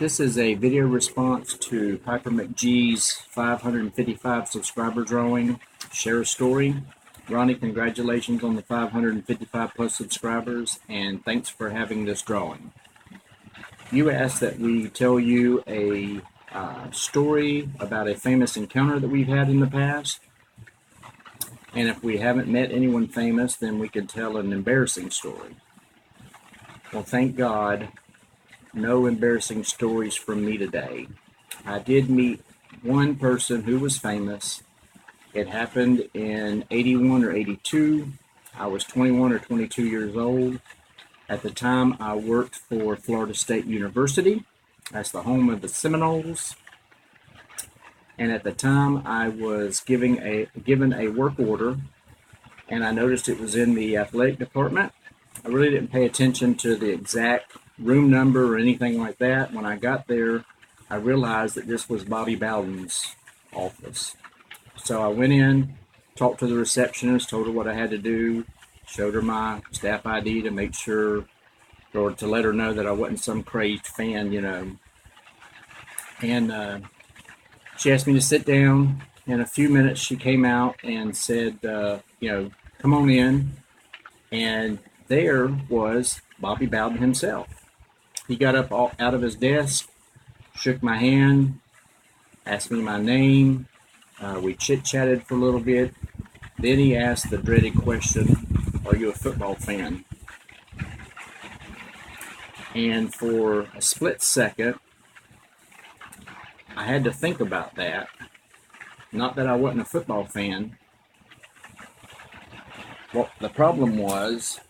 This is a video response to Piper McG's 555 subscriber drawing. Share a story. Ronnie, congratulations on the 555 plus subscribers, and thanks for having this drawing. You asked that we tell you a story about a famous encounter that we've had in the past. And if we haven't met anyone famous, then we could tell an embarrassing story. Well, thank God, no embarrassing stories from me today. I did meet one person who was famous. It happened in 81 or 82. I was 21 or 22 years old. At the time, I worked for Florida State University. That's the home of the Seminoles. And at the time, I was given a work order, and I noticed it was in the athletic department. I really didn't pay attention to the exact room number or anything like that. When I got there, I realized that this was Bobby Bowden's office. So I went in, talked to the receptionist, told her what I had to do, showed her my staff ID to make sure, or to let her know that I wasn't some crazed fan, And she asked me to sit down. In a few minutes, she came out and said, come on in. And there was Bobby Bowden himself. He got up out of his desk, shook my hand, asked me my name. We chit-chatted for a little bit. Then he asked the dreaded question, "Are you a football fan?" And for a split second, I had to think about that. Not that I wasn't a football fan. Well, the problem was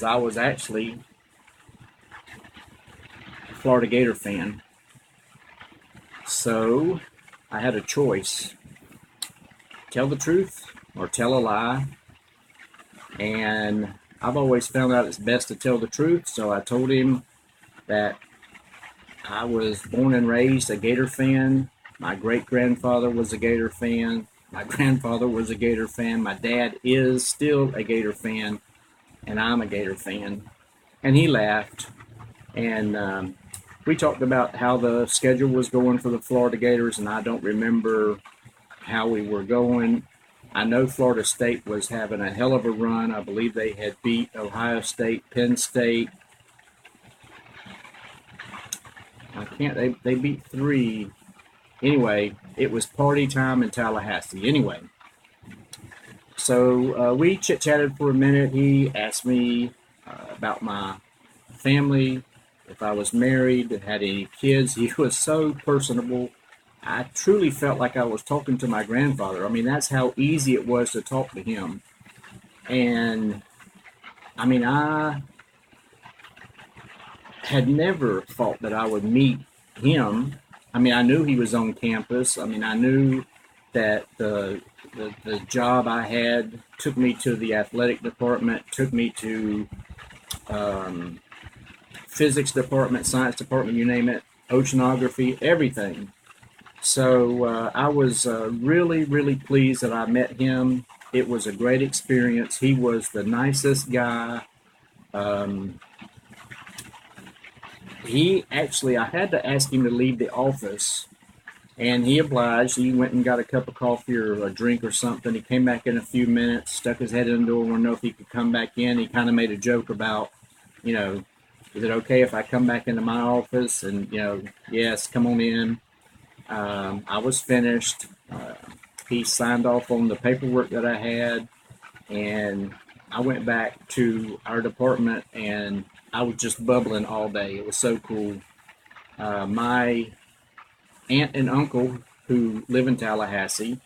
I was actually a Florida Gator fan. So I had a choice: tell the truth or tell a lie. And I've always found out it's best to tell the truth, so I told him that I was born and raised a Gator fan. My great-grandfather was a Gator fan. My grandfather was a Gator fan. My dad is still a Gator fan, and I'm a Gator fan. And he laughed, and we talked about how the schedule was going for the Florida Gators, and I don't remember how we were going. I know Florida State was having a hell of a run. I believe they had beat Ohio State, Penn State. They beat 3. Anyway, it was party time in Tallahassee. Anyway, so we chit-chatted for a minute. He asked me about my family, if I was married, had any kids. He was so personable. I truly felt like I was talking to my grandfather. I mean, that's how easy it was to talk to him. And I mean, I had never thought that I would meet him. I mean, I knew he was on campus. I mean, I knew that the job I had took me to the athletic department, took me to physics department, science department, you name it, oceanography, everything. So I was really, really pleased that I met him. It was a great experience. He was the nicest guy. I had to ask him to leave the office, and he obliged. He went and got a cup of coffee or a drink or something. He came back in a few minutes, stuck his head in the door, wanted to know if he could come back in. He kind of made a joke about, is it okay if I come back into my office? And, yes, come on in. I was finished. He signed off on the paperwork that I had, and I went back to our department, and I was just bubbling all day. It was so cool. My aunt and uncle, who live in Tallahassee,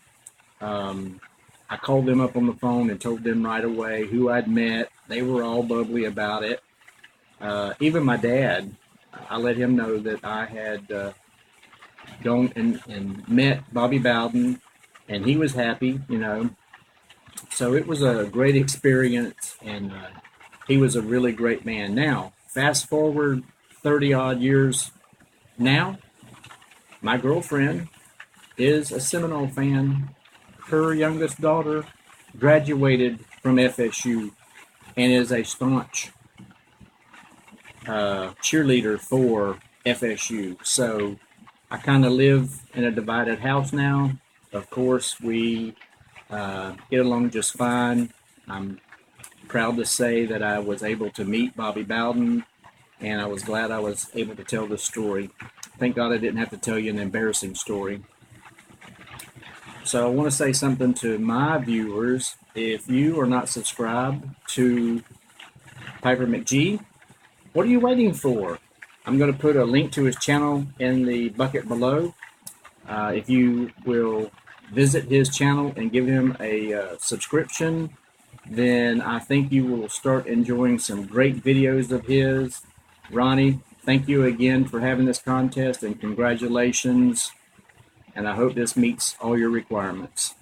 I called them up on the phone and told them right away who I'd met. They were all bubbly about it. Even my dad, I let him know that I had gone and met Bobby Bowden, and he was happy, So it was a great experience, and he was a really great man. Now, fast forward 30-odd years now, my girlfriend is a Seminole fan. Her youngest daughter graduated from FSU and is a staunch cheerleader for FSU. So I kind of live in a divided house now. Of course, we get along just fine. I'm proud to say that I was able to meet Bobby Bowden, and I was glad I was able to tell this story. Thank God I didn't have to tell you an embarrassing story. So I want to say something to my viewers. If you are not subscribed to Piper McG, what are you waiting for? I'm going to put a link to his channel in the bucket below. If you will visit his channel and give him a subscription, then I think you will start enjoying some great videos of his. Ronnie, thank you again for having this contest, and congratulations. And I hope this meets all your requirements.